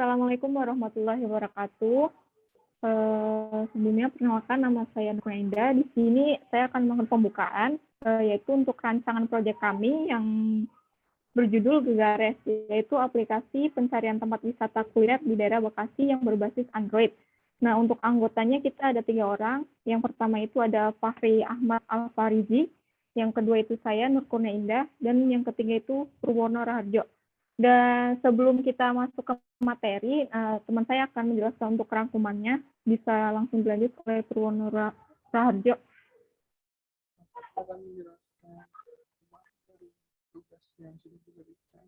Assalamualaikum warahmatullahi wabarakatuh. Sebelumnya perkenalkan nama saya Nur Indah. Di sini saya akan melakukan pembukaan, yaitu untuk rancangan proyek kami yang berjudul Gegares, yaitu aplikasi pencarian tempat wisata kuliner di daerah Bekasi yang berbasis Android. Nah, untuk anggotanya kita ada 3 orang. Yang pertama itu ada Fahri Ahmad Al-Farizi, yang kedua itu saya, Nur Indah, dan yang ketiga itu Purwono Raharjo. Dan sebelum kita masuk ke materi, teman saya akan menjelaskan untuk rangkumannya. Bisa langsung dilanjut oleh Purwono Raharjo. Akan menjelaskan dari tugas yang sudah diberikan.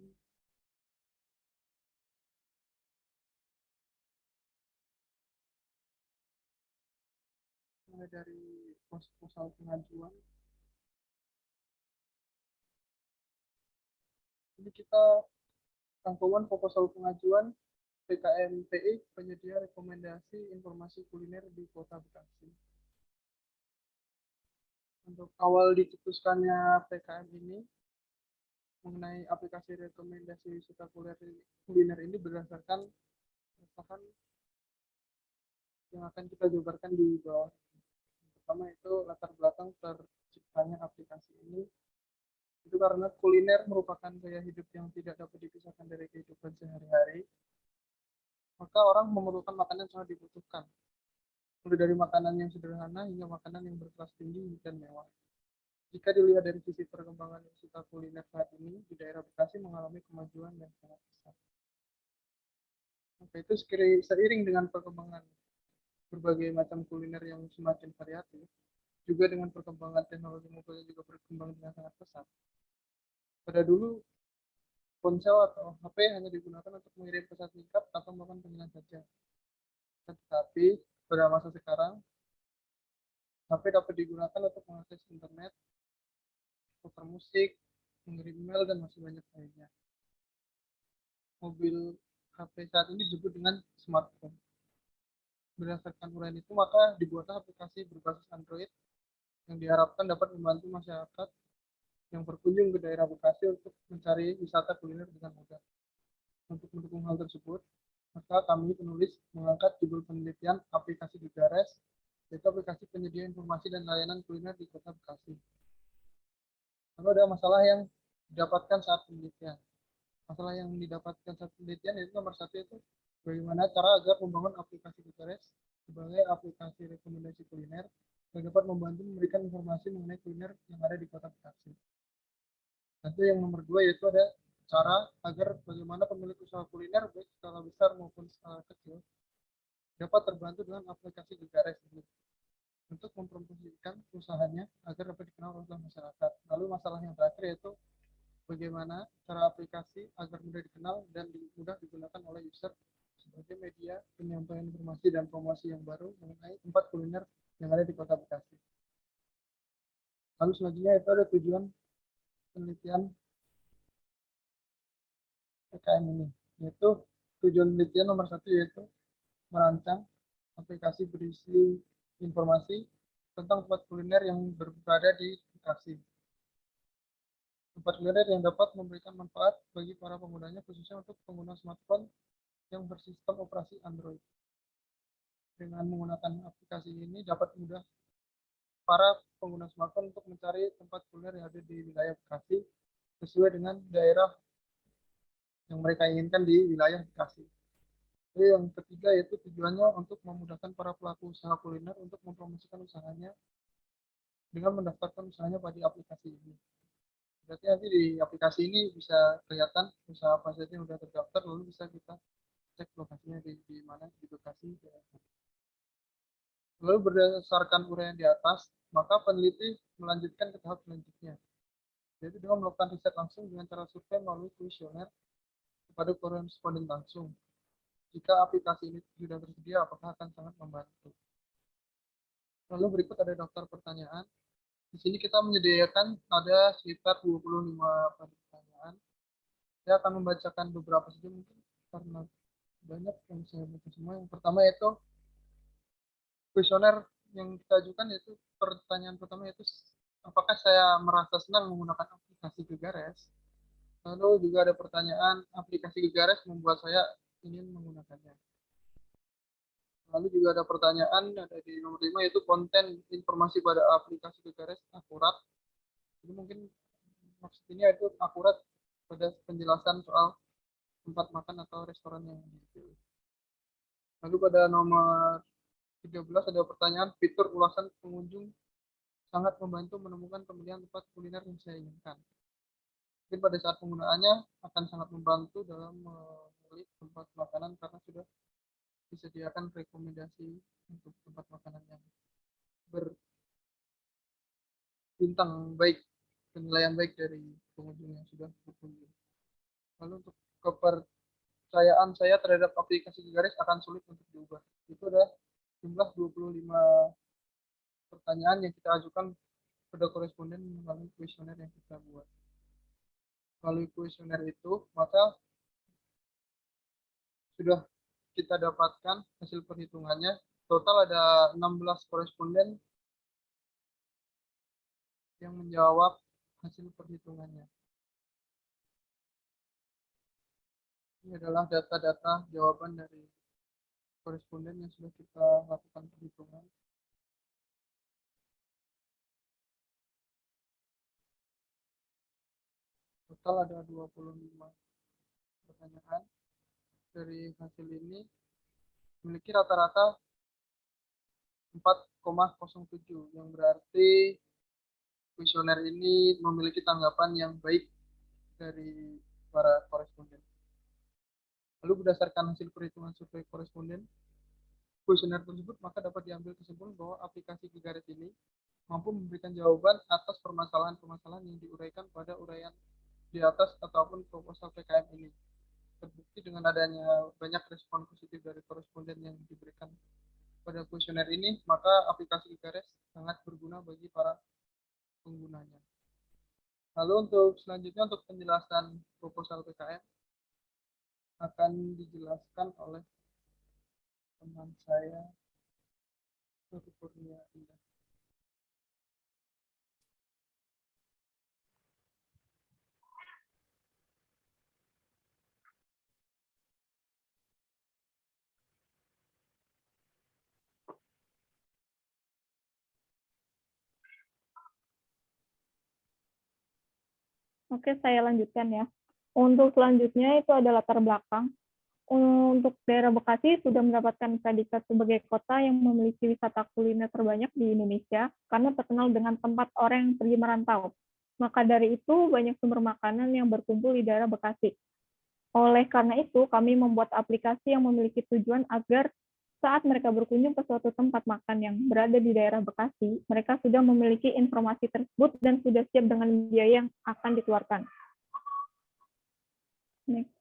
Mulai dari proposal pengajuan. Ini kita rangkuman proposal pengajuan PKMTI, penyedia rekomendasi informasi kuliner di Kota Bekasi. Untuk awal dicetuskannya PKM ini mengenai aplikasi rekomendasi wisata kuliner ini berdasarkan keresahan yang akan kita jabarkan di bawah. Pertama itu latar belakang terciptanya aplikasi ini itu karena kuliner merupakan gaya hidup yang tidak dapat dipisahkan dari kehidupan sehari-hari. Maka orang memerlukan makanan yang sangat dibutuhkan, mulai dari makanan yang sederhana hingga makanan yang berkelas tinggi dan mewah. Jika dilihat dari sisi perkembangan wisata kuliner saat ini, di daerah Bekasi mengalami kemajuan yang sangat besar. Maka itu seiring dengan perkembangan berbagai macam kuliner yang semakin variatif, juga dengan perkembangan teknologi mobil juga berkembang dengan sangat pesat. Pada dulu, ponsel atau HP hanya digunakan untuk mengirim pesan singkat atau melakukan panggilan saja. Tetapi pada masa sekarang, HP dapat digunakan untuk mengakses internet, putar musik, mengirim email, dan masih banyak lainnya. Mobil HP saat ini disebut dengan smartphone. Berdasarkan uraian itu, maka dibuatlah aplikasi berbasis Android yang diharapkan dapat membantu masyarakat yang berkunjung ke daerah Bekasi untuk mencari wisata kuliner dengan mudah. Untuk mendukung hal tersebut, maka kami penulis mengangkat judul penelitian aplikasi Gegares, yaitu aplikasi penyedia informasi dan layanan kuliner di Kota Bekasi. Lalu ada masalah yang didapatkan saat penelitian. Masalah yang didapatkan saat penelitian yaitu nomor satu itu bagaimana cara agar membangun aplikasi Gegares sebagai aplikasi rekomendasi kuliner yang dapat membantu memberikan informasi mengenai kuliner yang ada di Kota Bekasi. Nanti yang nomor dua yaitu ada cara agar bagaimana pemilik usaha kuliner baik skala besar maupun skala kecil dapat terbantu dengan aplikasi Gegares ini untuk mempromosikan usahanya agar dapat dikenal oleh masyarakat. Lalu masalah yang terakhir yaitu bagaimana cara aplikasi agar mudah dikenal dan mudah digunakan oleh user sebagai media penyampaian informasi dan promosi yang baru mengenai tempat kuliner yang ada di Kota Bekasi. Lalu selanjutnya itu ada tujuan penelitian PKM ini, yaitu tujuan penelitian nomor satu yaitu merancang aplikasi berisi informasi tentang tempat kuliner yang berada di Bekasi. Tempat kuliner yang dapat memberikan manfaat bagi para penggunanya, khususnya untuk pengguna smartphone yang bersistem operasi Android. Dengan menggunakan aplikasi ini dapat mudah para pengguna smartphone untuk mencari tempat kuliner yang ada di wilayah Bekasi sesuai dengan daerah yang mereka inginkan di wilayah Bekasi. Jadi yang ketiga yaitu tujuannya untuk memudahkan para pelaku usaha kuliner untuk mempromosikan usahanya dengan mendaftarkan usahanya pada aplikasi ini. Berarti nanti di aplikasi ini bisa kelihatan usaha apa saja yang sudah terdaftar, lalu bisa kita cek lokasinya di mana di Bekasi. Lalu berdasarkan uraian di atas, maka peneliti melanjutkan ke tahap selanjutnya, yaitu dengan melakukan riset langsung dengan cara survei melalui kuesioner kepada koresponden langsung. Jika aplikasi ini sudah tersedia, apakah akan sangat membantu. Lalu berikut ada daftar pertanyaan. Di sini kita menyediakan ada sekitar 25 pertanyaan. Saya akan membacakan beberapa saja mungkin karena banyak yang saya baca semua. Yang pertama yaitu kuesioner yang kita ajukan, yaitu pertanyaan pertama yaitu apakah saya merasa senang menggunakan aplikasi Gegares. Lalu juga ada pertanyaan aplikasi Gegares membuat saya ingin menggunakannya. Lalu juga ada pertanyaan, ada di nomor 5, yaitu konten informasi pada aplikasi Gegares akurat. Jadi mungkin maksud ini itu akurat pada penjelasan soal tempat makan atau restoran yang dipilih. Lalu pada nomor 13 ada pertanyaan, fitur ulasan pengunjung sangat membantu menemukan pemilihan tempat kuliner yang saya inginkan. Mungkin pada saat penggunaannya akan sangat membantu dalam memilih tempat makanan karena sudah disediakan rekomendasi untuk tempat makanan yang berbintang baik, penilaian baik dari pengunjung yang sudah berkunjung. Lalu untuk kepercayaan saya terhadap aplikasi Gegares akan sulit untuk diubah. Itu ada jumlah 25 pertanyaan yang kita ajukan pada koresponden melalui kuesioner yang kita buat. Melalui kuesioner itu, maka sudah kita dapatkan hasil perhitungannya. Total ada 16 koresponden yang menjawab hasil perhitungannya. Ini adalah data-data jawaban dari koresponden yang sudah kita lakukan perhitungan. Total ada 25 pertanyaan. Dari hasil ini memiliki rata-rata 4,07, yang berarti kuesioner ini memiliki tanggapan yang baik dari para koresponden. Lalu berdasarkan hasil perhitungan survei koresponden kuesioner tersebut, maka dapat diambil kesimpulan bahwa aplikasi Gegares ini mampu memberikan jawaban atas permasalahan-permasalahan yang diuraikan pada uraian di atas ataupun proposal PKM ini. Terbukti dengan adanya banyak respon positif dari koresponden yang diberikan pada kuesioner ini, maka aplikasi Gegares sangat berguna bagi para penggunanya. Lalu untuk selanjutnya, untuk penjelasan proposal PKM akan dijelaskan oleh teman saya, Dr. Kurnia Indah. Oke, saya lanjutkan ya. Untuk selanjutnya itu ada latar belakang. Untuk daerah Bekasi sudah mendapatkan predikat sebagai kota yang memiliki wisata kuliner terbanyak di Indonesia karena terkenal dengan tempat orang yang pergi merantau. Maka dari itu banyak sumber makanan yang berkumpul di daerah Bekasi. Oleh karena itu, kami membuat aplikasi yang memiliki tujuan agar saat mereka berkunjung ke suatu tempat makan yang berada di daerah Bekasi, mereka sudah memiliki informasi tersebut dan sudah siap dengan biaya yang akan dikeluarkan. Next.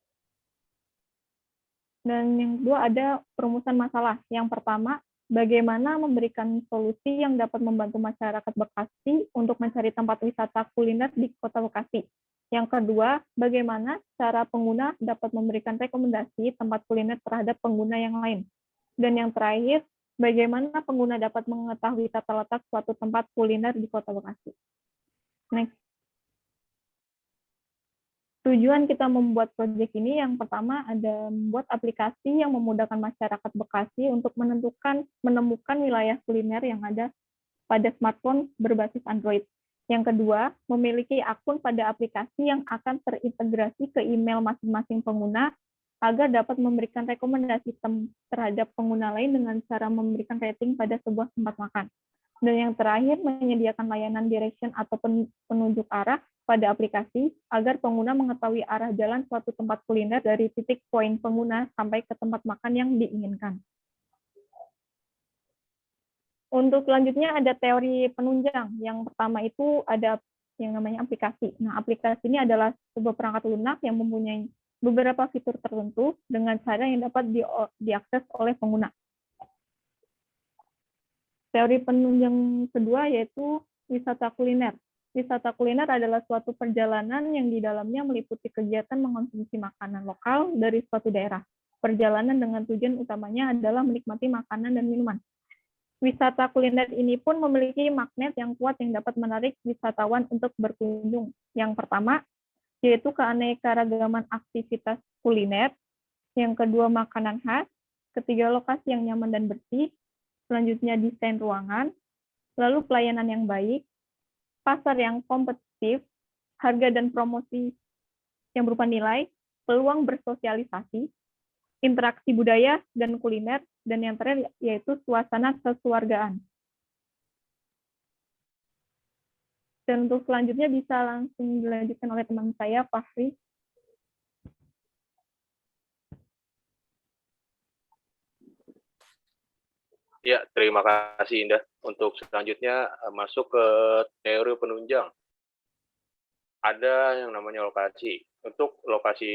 Dan yang kedua ada perumusan masalah. Yang pertama, bagaimana memberikan solusi yang dapat membantu masyarakat Bekasi untuk mencari tempat wisata kuliner di Kota Bekasi. Yang kedua, bagaimana cara pengguna dapat memberikan rekomendasi tempat kuliner terhadap pengguna yang lain. Dan yang terakhir, bagaimana pengguna dapat mengetahui tata letak suatu tempat kuliner di Kota Bekasi. Next. Tujuan kita membuat proyek ini yang pertama ada membuat aplikasi yang memudahkan masyarakat Bekasi untuk menemukan wilayah kuliner yang ada pada smartphone berbasis Android. Yang kedua, memiliki akun pada aplikasi yang akan terintegrasi ke email masing-masing pengguna agar dapat memberikan rekomendasi terhadap pengguna lain dengan cara memberikan rating pada sebuah tempat makan. Dan yang terakhir, menyediakan layanan direction atau penunjuk arah pada aplikasi agar pengguna mengetahui arah jalan suatu tempat kuliner dari titik poin pengguna sampai ke tempat makan yang diinginkan. Untuk selanjutnya ada teori penunjang. Yang pertama itu ada yang namanya aplikasi. Nah, aplikasi ini adalah sebuah perangkat lunak yang mempunyai beberapa fitur tertentu dengan cara yang dapat diakses oleh pengguna. Teori penunjang kedua yaitu wisata kuliner. Wisata kuliner adalah suatu perjalanan yang di dalamnya meliputi kegiatan mengonsumsi makanan lokal dari suatu daerah. Perjalanan dengan tujuan utamanya adalah menikmati makanan dan minuman. Wisata kuliner ini pun memiliki magnet yang kuat yang dapat menarik wisatawan untuk berkunjung. Yang pertama, yaitu keanekaragaman aktivitas kuliner. Yang kedua, makanan khas. Ketiga, lokasi yang nyaman dan bersih. Selanjutnya, desain ruangan. Lalu, pelayanan yang baik. Pasar yang kompetitif. Harga dan promosi yang berupa nilai. Peluang bersosialisasi. Interaksi budaya dan kuliner. Dan yang terakhir, yaitu suasana kekeluargaan. Dan untuk selanjutnya bisa langsung dilanjutkan oleh teman saya, Fahri. Ya, terima kasih Indah. Untuk selanjutnya masuk ke teori penunjang. Ada yang namanya lokasi. Untuk lokasi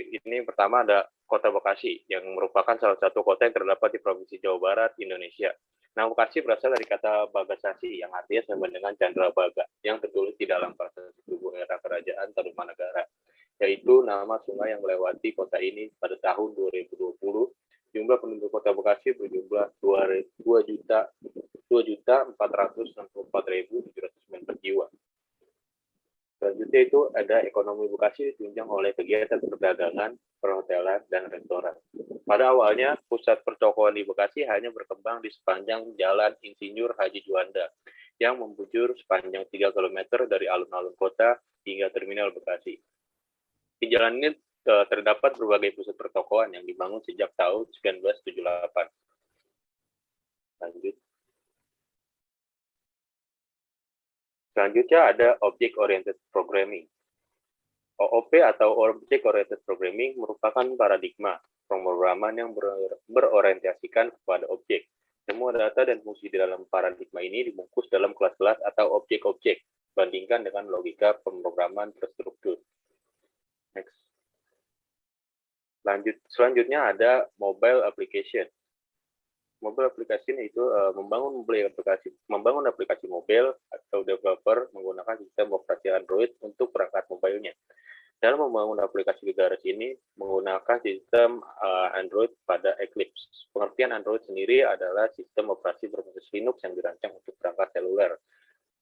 ini pertama ada Kota Bekasi, yang merupakan salah satu kota yang terdapat di Provinsi Jawa Barat, Indonesia. Nah, Bekasi berasal dari kata Bagasasi, yang artinya sama dengan Candra Baga, yang tertulis di dalam prasasti tubuh era kerajaan Tarumanagara, yaitu nama sungai yang melewati kota ini pada tahun 2020. Jumlah penduduk Kota Bekasi berjumlah 2.464.794 jiwa. Selanjutnya itu ada ekonomi Bekasi ditunjang oleh kegiatan perdagangan, perhotelan, dan restoran. Pada awalnya, pusat pertokoan di Bekasi hanya berkembang di sepanjang Jalan Insinyur Haji Juanda, yang membujur sepanjang 3 km dari alun-alun kota hingga Terminal Bekasi. Di jalan ini terdapat berbagai pusat pertokoan yang dibangun sejak tahun 1978. Lanjut. Selanjutnya ada Object Oriented Programming. OOP atau Object Oriented Programming merupakan paradigma pemrograman yang berorientasikan kepada objek. Semua data dan fungsi di dalam paradigma ini dibungkus dalam kelas-kelas atau objek-objek, bandingkan dengan logika pemrograman terstruktur. Next. Selanjutnya ada Mobile Application. Mobile application itu membangun aplikasi mobile atau developer menggunakan sistem operasi Android untuk perangkat mobilenya. Dalam membangun aplikasi Gegaras ini menggunakan sistem Android pada Eclipse. Pengertian Android sendiri adalah sistem operasi berbasis Linux yang dirancang untuk perangkat seluler,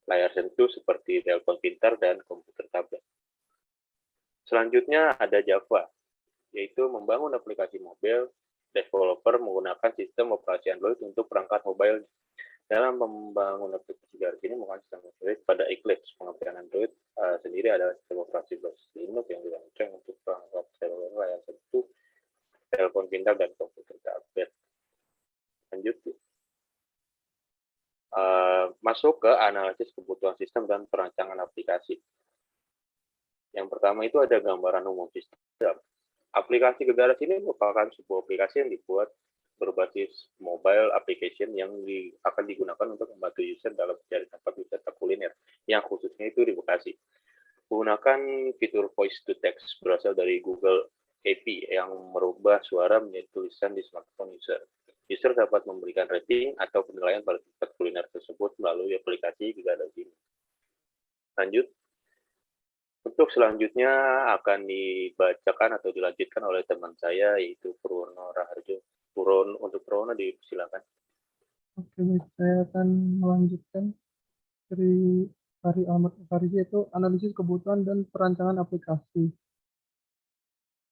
layar sentuh seperti telepon pintar dan komputer tablet. Selanjutnya ada Java, yaitu membangun aplikasi mobile. Developer menggunakan sistem operasi Android untuk perangkat mobile. Dalam membangun aplikasi Gegaras ini menggunakan sistem Android pada Eclipse. Pengertian Android sendiri adalah sistem operasi berbasis Linux yang dirancang untuk perangkat seluler, layar sentuh, telepon pintar, dan komputer tablet. Lanjut. Masuk ke analisis kebutuhan sistem dan perancangan aplikasi. Yang pertama itu ada gambaran umum sistem. Aplikasi Gegaras ini merupakan sebuah aplikasi yang dibuat berbasis mobile application yang akan digunakan untuk membantu user dalam mencari tempat wisata kuliner, yang khususnya itu di Bekasi. Menggunakan fitur voice to text berasal dari Google API yang merubah suara menjadi tulisan di smartphone user. User dapat memberikan rating atau penilaian pada tempat kuliner tersebut melalui aplikasi Gegaras ini. Lanjut. Untuk selanjutnya akan dibacakan atau dilanjutkan oleh teman saya, yaitu Purwono Raharjo. Untuk Purwono disilakan. Oke, baik. Saya akan melanjutkan dari Fahri Ahmad Fariji, yaitu analisis kebutuhan dan perancangan aplikasi.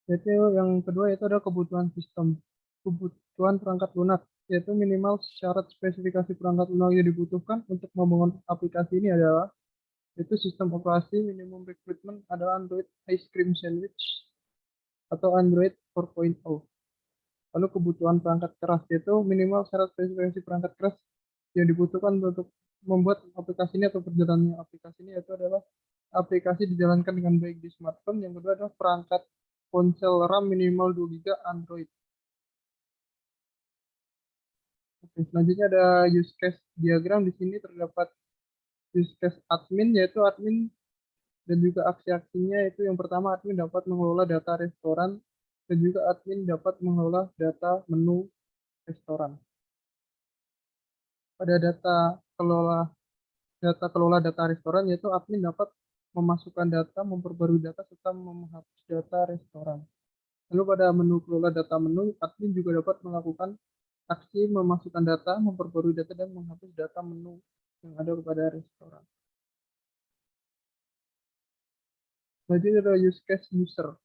Yaitu yang kedua yaitu ada kebutuhan sistem. Kebutuhan perangkat lunak, yaitu minimal syarat spesifikasi perangkat lunak yang dibutuhkan untuk membangun aplikasi ini adalah yaitu sistem operasi. Minimum requirement adalah Android Ice Cream Sandwich atau Android 4.0. Lalu kebutuhan perangkat keras, yaitu minimal syarat spesifikasi perangkat keras yang dibutuhkan untuk membuat aplikasi ini atau perjalanannya aplikasi ini, yaitu adalah aplikasi dijalankan dengan baik di smartphone. Yang kedua adalah perangkat ponsel RAM minimal 2 GB Android. Oke, selanjutnya ada use case diagram. Di sini terdapat use case admin, yaitu admin dan juga aksi-aksinya. Itu yang pertama, admin dapat mengelola data restoran, dan juga admin dapat mengelola data menu restoran. Pada data kelola data restoran, yaitu admin dapat memasukkan data, memperbarui data, serta menghapus data restoran. Lalu pada menu kelola data menu, admin juga dapat melakukan aksi memasukkan data, memperbarui data, dan menghapus data menu yang ada pada restoran. Selanjutnya ada use case user.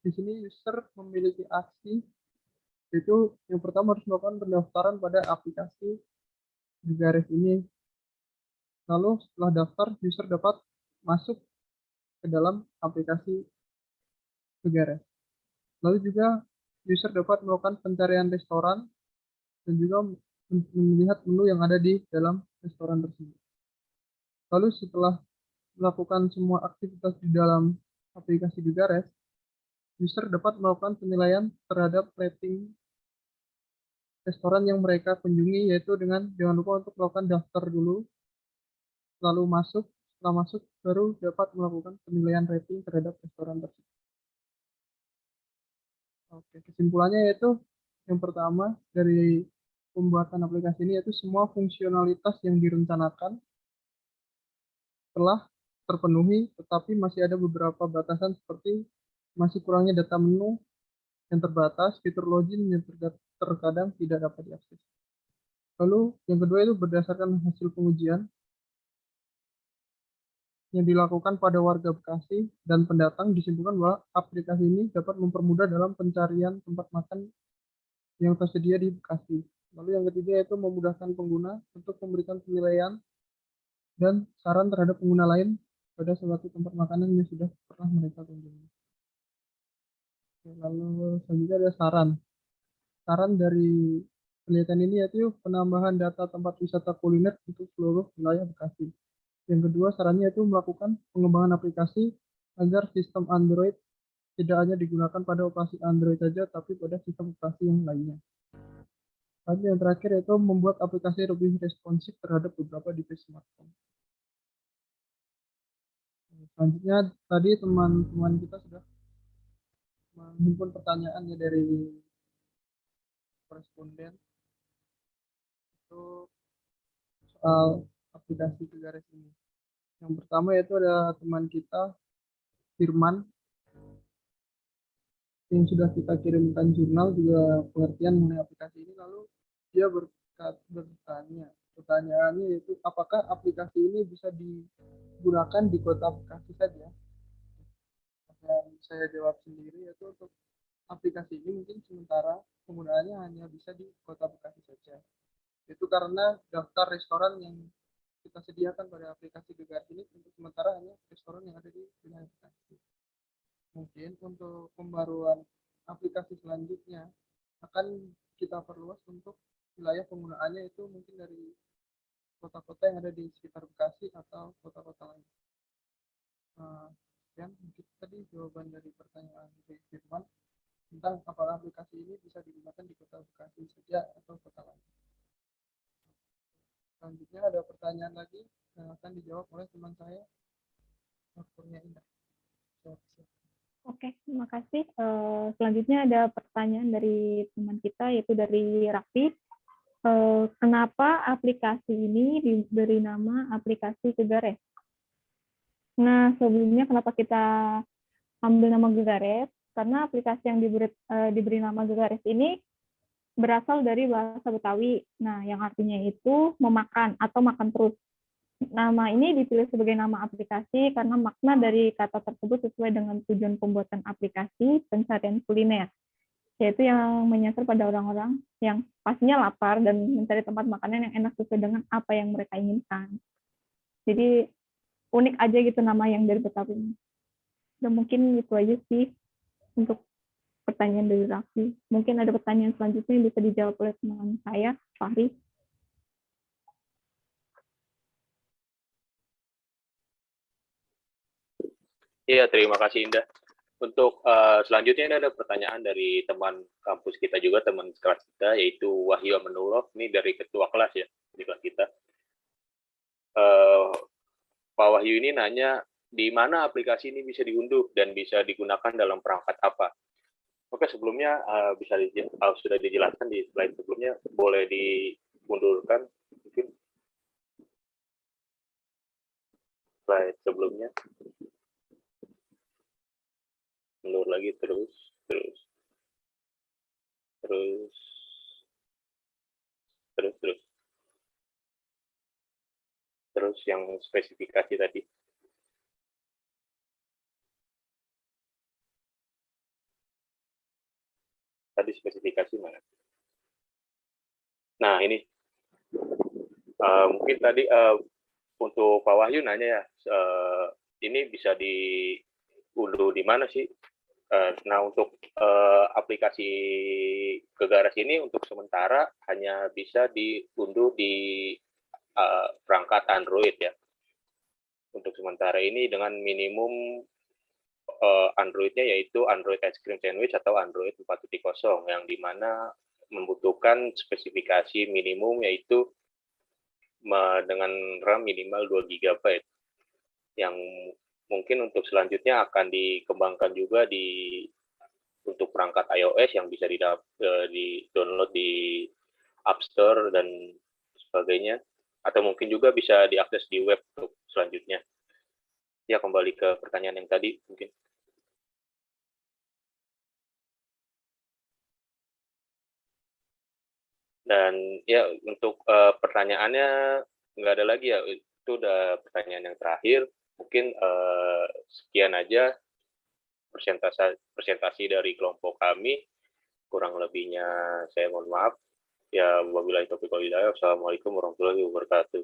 Di sini user memiliki aksi Yaitu yang pertama harus melakukan pendaftaran pada aplikasi Gegares ini. Lalu setelah daftar, user dapat masuk ke dalam aplikasi Gegares. Lalu juga user dapat melakukan pencarian restoran dan juga melihat menu yang ada di dalam restoran tersebut. Lalu setelah melakukan semua aktivitas di dalam aplikasi Gegares, user dapat melakukan penilaian terhadap rating restoran yang mereka kunjungi, yaitu dengan jangan lupa untuk melakukan daftar dulu, lalu masuk, setelah masuk baru dapat melakukan penilaian rating terhadap restoran tersebut. Oke, kesimpulannya yaitu yang pertama dari pembuatan aplikasi ini yaitu semua fungsionalitas yang direncanakan telah terpenuhi, tetapi masih ada beberapa batasan seperti masih kurangnya data menu yang terbatas, fitur login yang terkadang tidak dapat diakses. Lalu yang kedua itu berdasarkan hasil pengujian yang dilakukan pada warga Bekasi dan pendatang, disimpulkan bahwa aplikasi ini dapat mempermudah dalam pencarian tempat makan yang tersedia di Bekasi. Lalu yang ketiga yaitu memudahkan pengguna untuk memberikan penilaian dan saran terhadap pengguna lain pada suatu tempat makanan yang sudah pernah mereka kunjungi. Lalu selanjutnya ada saran. Saran dari penelitian ini yaitu penambahan data tempat wisata kuliner untuk seluruh wilayah Bekasi. Yang kedua, sarannya itu melakukan pengembangan aplikasi agar sistem Android tidak hanya digunakan pada operasi Android saja, tapi pada sistem operasi yang lainnya. Lalu yang terakhir yaitu membuat aplikasi lebih responsif terhadap beberapa device smartphone. Selanjutnya, tadi teman-teman kita sudah menghimpun pertanyaannya dari koresponden itu soal aplikasi Gegares ini. Yang pertama yaitu ada teman kita Firman yang sudah kita kirimkan jurnal juga pengertian mengenai aplikasi ini, lalu dia bertanya, pertanyaannya yaitu apakah aplikasi ini bisa digunakan di kota Bekasi saja? Dan saya jawab sendiri yaitu untuk aplikasi ini mungkin sementara penggunaannya hanya bisa di kota Bekasi saja. Itu karena daftar restoran yang kita sediakan pada aplikasi Gegares ini untuk sementara hanya restoran yang ada di wilayah Bekasi. Mungkin untuk pembaruan aplikasi selanjutnya akan kita perluas untuk wilayah penggunaannya itu mungkin dari kota-kota yang ada di sekitar Bekasi atau kota-kota lain. Dan mungkin tadi jawaban dari pertanyaan dari Firman tentang apakah aplikasi ini bisa digunakan di kota Bekasi saja atau kota lain. Selanjutnya ada pertanyaan lagi yang akan dijawab oleh teman saya, Kurnia Indah. Oke, terima kasih. Selanjutnya ada pertanyaan dari teman kita, yaitu dari Raffi. Kenapa aplikasi ini diberi nama aplikasi Gegares? Nah, sebelumnya kenapa kita ambil nama Gegares? Karena aplikasi yang diberi nama Gegares ini berasal dari bahasa Betawi. Nah, yang artinya itu memakan atau makan terus. Nama ini dipilih sebagai nama aplikasi karena makna dari kata tersebut sesuai dengan tujuan pembuatan aplikasi pencarian kuliner, yaitu yang menyasar pada orang-orang yang pastinya lapar dan mencari tempat makanan yang enak sesuai dengan apa yang mereka inginkan. Jadi unik aja gitu nama yang dari Betawi. Dan mungkin itu aja sih untuk pertanyaan dari Raffi. Mungkin ada pertanyaan selanjutnya yang bisa dijawab oleh teman saya, Fahri. Iya, terima kasih Indah. Untuk selanjutnya ini ada pertanyaan dari teman kampus kita juga, teman kelas kita, yaitu Wahyu Menurov. Ini dari ketua kelas ya, di kelas kita. Pak Wahyu ini nanya, di mana aplikasi ini bisa diunduh dan bisa digunakan dalam perangkat apa? Oke, sebelumnya sudah dijelaskan di slide sebelumnya, boleh dimundurkan mungkin slide sebelumnya. Mundur lagi terus yang spesifikasi tadi. tadi spesifikasi mana. Nah, ini mungkin tadi untuk Pak Wahyu nanya ya, ini bisa diunduh di mana sih? Nah, untuk aplikasi Gegaras ini untuk sementara hanya bisa diunduh di perangkat Android ya. Untuk sementara ini dengan minimum Android-nya yaitu Android Ice Cream Sandwich atau Android 4.0 yang dimana membutuhkan spesifikasi minimum yaitu dengan RAM minimal 2 GB yang mungkin untuk selanjutnya akan dikembangkan juga untuk perangkat iOS yang bisa di-download di App Store dan sebagainya, atau mungkin juga bisa diakses di web untuk selanjutnya. Ya, kembali ke pertanyaan yang tadi mungkin. Dan ya untuk pertanyaannya nggak ada lagi ya, itu udah pertanyaan yang terakhir. Mungkin sekian aja presentasi dari kelompok kami. Kurang lebihnya saya mohon maaf. Ya, wabillahi taufiq wal hidayah. Wassalamualaikum warahmatullahi wabarakatuh.